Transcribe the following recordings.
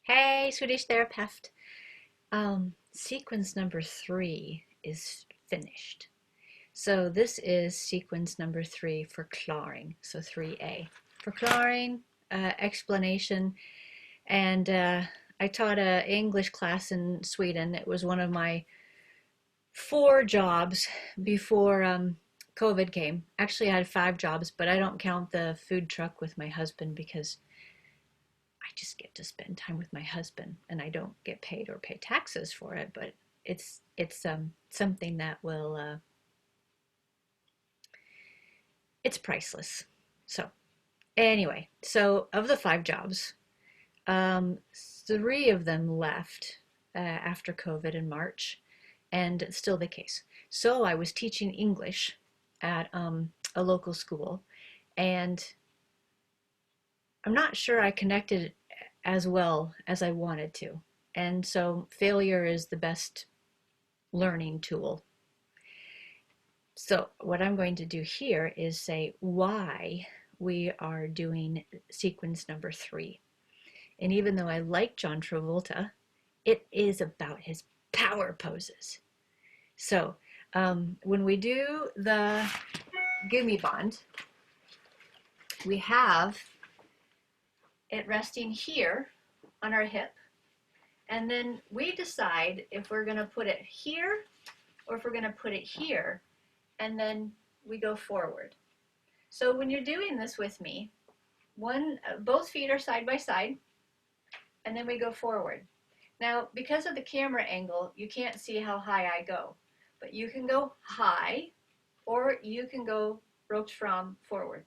Hey, Swedish Terapeut. Sequence number 3 is finished. So this is sequence number 3, förklaring, so 3A. Förklaring, explanation, and I taught an English class in Sweden. It was one of my 4 jobs before COVID came. Actually, I had 5 jobs, but I don't count the food truck with my husband because I just get to spend time with my husband, and I don't get paid or pay taxes for it. But it's something that will it's priceless. So anyway, so of the 5 jobs, 3 of them left after COVID in March, and it's still the case. So I was teaching English at a local school, and I'm not sure I connected as well as I wanted to. And so failure is the best learning tool. So what I'm going to do here is say why we are doing sequence number 3. And even though I like John Travolta, it is about his power poses. So when we do the gimme bond, we have it resting here on our hip, and then we decide if we're going to put it here or if we're going to put it here, and then we go forward. So when you're doing this with me, both feet are side by side, and then we go forward. Now, because of the camera angle, you can't see how high I go, but you can go high, or you can go ropes from forward.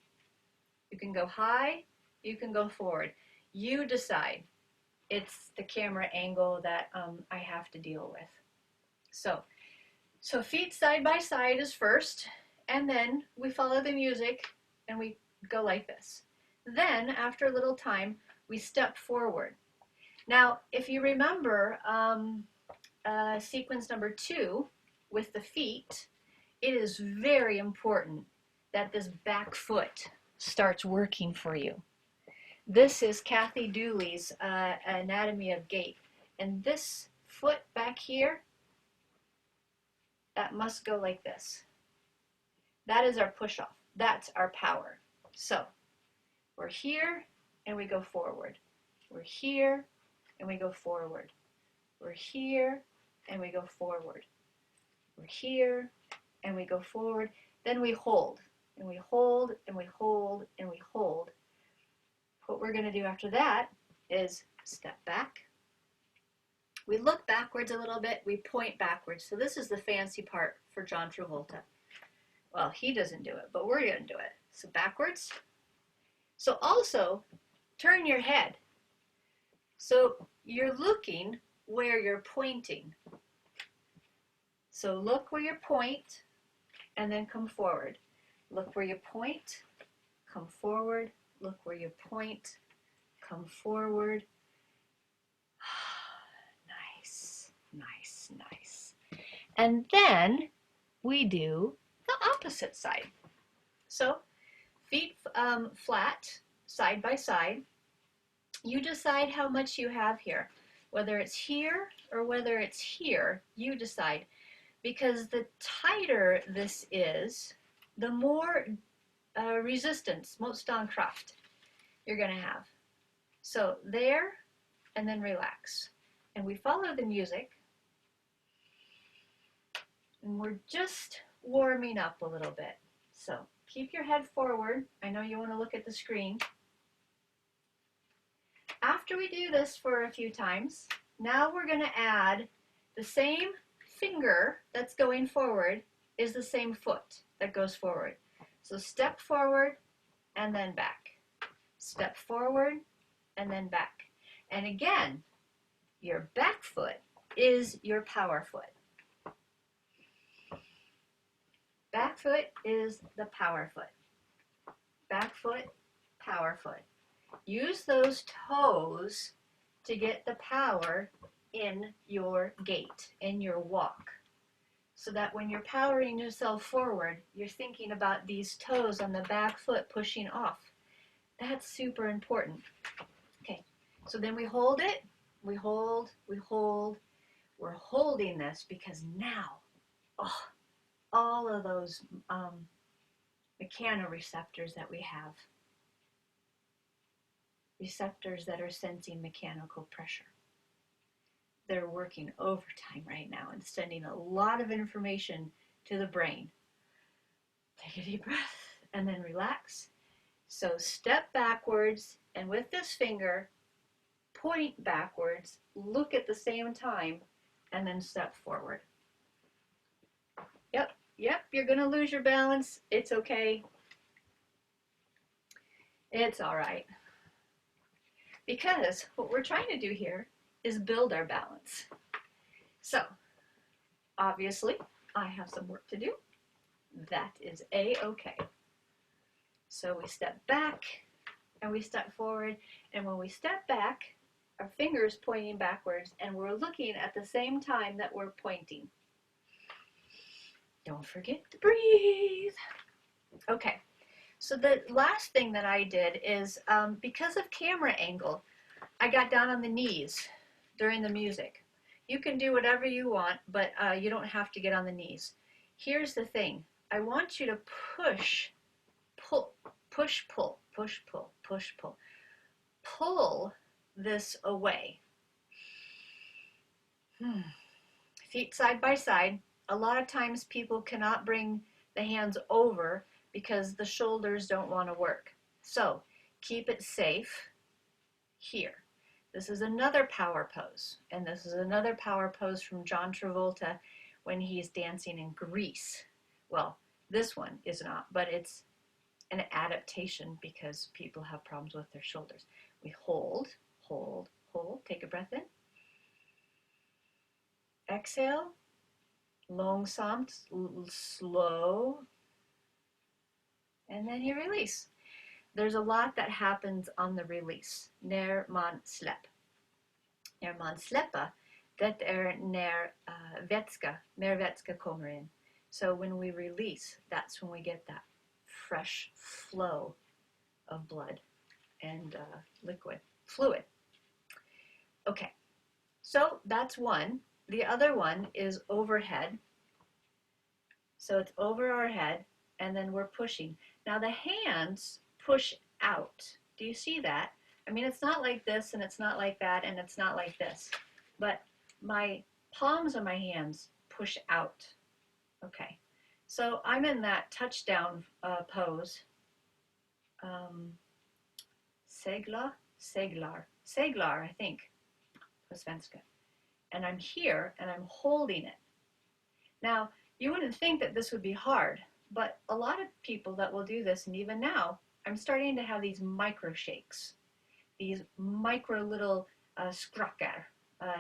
You can go high, you can go forward. You decide. It's the camera angle that I have to deal with. So feet side by side is first, and then we follow the music and we go like this. Then, after a little time, we step forward. Now, if you remember sequence number 2 with the feet, it is very important that this back foot starts working for you. This is Kathy Dooley's Anatomy of Gait. And this foot back here, that must go like this. That is our push-off. That's our power. So we're here and we go forward. We're here and we go forward. We're here and we go forward. We're here and we go forward. Then we hold and we hold and we hold and we hold. What we're going to do after that is step back. We look backwards a little bit. We point backwards. So this is the fancy part for John Travolta. Well, he doesn't do it, but we're going to do it. So backwards. So also turn your head. So you're looking where you're pointing. So look where you point and then come forward. Look where you point, come forward. Look where you point, come forward. Nice, nice, nice. And then we do the opposite side. So feet flat, side by side. You decide how much you have here. Whether it's here or whether it's here, you decide. Because the tighter this is, the more resistance, motståndskraft, you're going to have. So there, and then relax. And we follow the music. And we're just warming up a little bit. So keep your head forward. I know you want to look at the screen. After we do this for a few times, now we're going to add the same finger that's going forward is the same foot that goes forward. So step forward and then back. Step forward and then back. And again, your back foot is your power foot. Back foot is the power foot. Back foot, power foot. Use those toes to get the power in your gait, in your walk. So that when you're powering yourself forward, you're thinking about these toes on the back foot pushing off. That's super important. Okay, so then we hold it, We hold, we hold. We're holding this because now, oh, all of those mechanoreceptors that we have, receptors that are sensing mechanical pressure, they're working overtime right now and sending a lot of information to the brain. Take a deep breath and then relax. So step backwards, and with this finger, point backwards, look at the same time, and then step forward. Yep, you're going to lose your balance. It's okay. It's all right. Because what we're trying to do here is build our balance. So, obviously, I have some work to do. That is a-okay. So we step back and we step forward, and when we step back, our fingers pointing backwards, and we're looking at the same time that we're pointing. Don't forget to breathe. Okay, so the last thing that I did is, because of camera angle, I got down on the knees during the music. You can do whatever you want, but you don't have to get on the knees. Here's the thing. I want you to push, pull, push, pull, push, pull, push, pull. Pull this away. Feet side by side. A lot of times people cannot bring the hands over because the shoulders don't want to work. So keep it safe here. This is another power pose, and this is another power pose from John Travolta when he's dancing in Greece. Well, this one is not, but it's an adaptation because people have problems with their shoulders. We hold, hold, hold. Take a breath in. Exhale. Långsamt, slow. And then you release. There's a lot that happens on the release. När man släpper. När man släpper, det när mer vätska kommer in. So when we release, that's when we get that fresh flow of blood and fluid. Okay, so that's one. The other one is overhead. So it's over our head, and then we're pushing. Now the hands push out. Do you see that? I mean, it's not like this, and it's not like that, and it's not like this. But my palms of my hands push out. Okay. So I'm in that touchdown pose. Seglar, I think, på svenska. And I'm here, and I'm holding it. Now, you wouldn't think that this would be hard, but a lot of people that will do this, and even now, I'm starting to have these micro shakes, these micro little skrakar,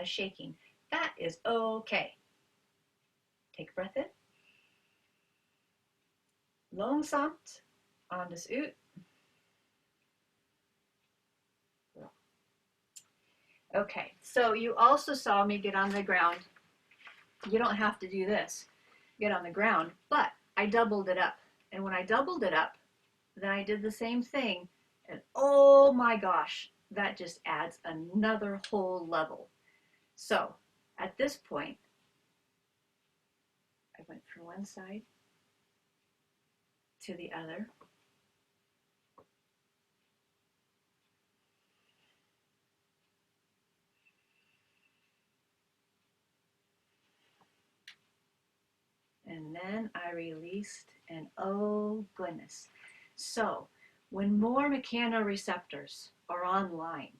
shaking. That is okay. Take a breath in. Långsamt, andas ut. Okay, so you also saw me get on the ground. You don't have to do this, get on the ground, but I doubled it up. And when I doubled it up, then I did the same thing, and oh my gosh, that just adds another whole level. So at this point, I went from one side to the other. And then I released, and oh goodness. So when more mechanoreceptors are online,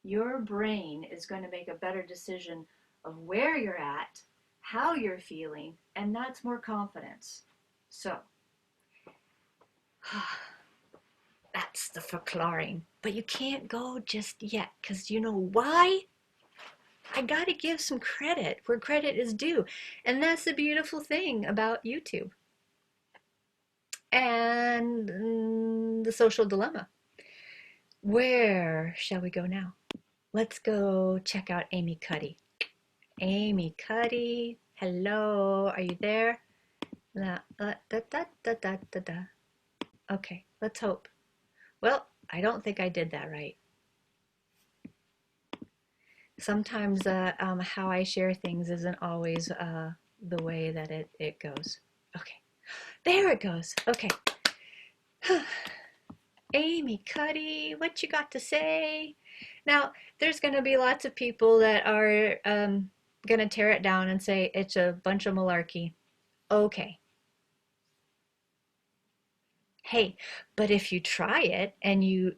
your brain is going to make a better decision of where you're at, how you're feeling, and that's more confidence. So that's the förklaring. But you can't go just yet, because you know why? I got to give some credit where credit is due. And that's the beautiful thing about YouTube and the social dilemma. Where shall we go now? Let's go check out Amy Cuddy. Amy Cuddy, hello, are you there? Okay, let's hope. Well, I don't think I did that right. Sometimes how I share things isn't always the way that it goes. Okay, there it goes. Okay. Amy Cuddy, what you got to say? Now, there's going to be lots of people that are going to tear it down and say it's a bunch of malarkey. Okay. Hey, but if you try it and you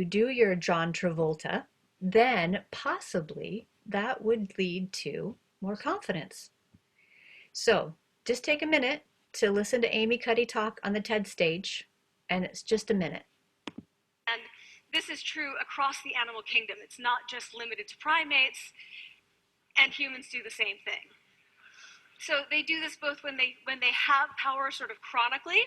do your John Travolta, then possibly that would lead to more confidence. So just take a minute to listen to Amy Cuddy talk on the TED stage, and it's just a minute. And this is true across the animal kingdom. It's not just limited to primates, and humans do the same thing. So they do this both when they have power sort of chronically,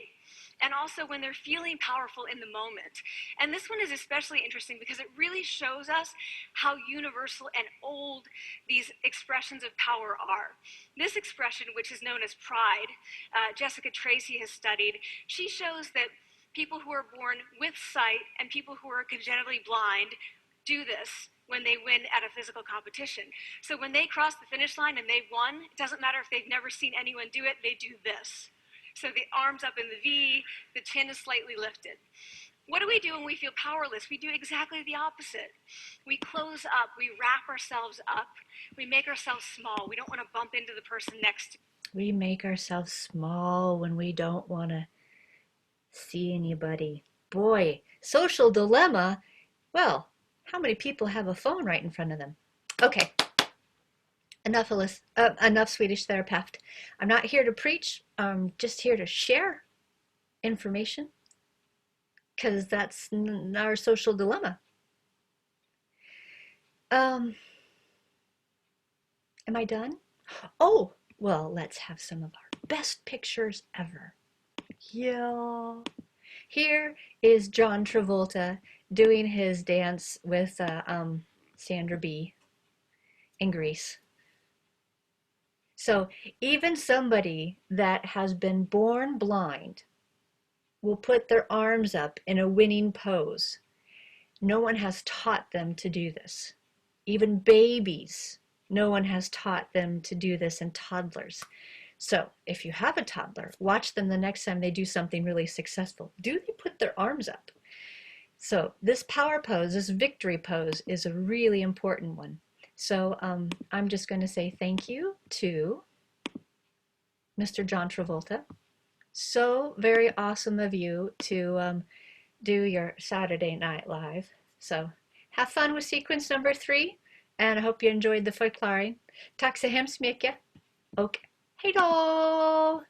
and also when they're feeling powerful in the moment. And this one is especially interesting because it really shows us how universal and old these expressions of power are. This expression, which is known as pride, Jessica Tracy has studied, she shows that people who are born with sight and people who are congenitally blind do this when they win at a physical competition. So when they cross the finish line and they won, it doesn't matter if they've never seen anyone do it, they do this. So the arms up in the V, the chin is slightly lifted. What do we do when we feel powerless? We do exactly the opposite. We close up, we wrap ourselves up, we make ourselves small. We don't want to bump into the person next to us. We make ourselves small when we don't want to see anybody. Boy, social dilemma. Well, how many people have a phone right in front of them? Okay, enough Swedish Terapeut. I'm not here to preach. I'm just here to share information because that's our social dilemma. Am I done? Oh, well, let's have some of our best pictures ever. Yeah. Here is John Travolta doing his dance with Sandra Bee in Greece. So even somebody that has been born blind will put their arms up in a winning pose. No one has taught them to do this. Even babies, no one has taught them to do this, and toddlers. So if you have a toddler, watch them the next time they do something really successful. Do they put their arms up? So this power pose, this victory pose, is a really important one. So I'm just going to say thank you to Mr. John Travolta. So very awesome of you to do your Saturday Night Live. So have fun with sequence number 3, and I hope you enjoyed the förklaring. Tack så hemskt mycket. Och hej då!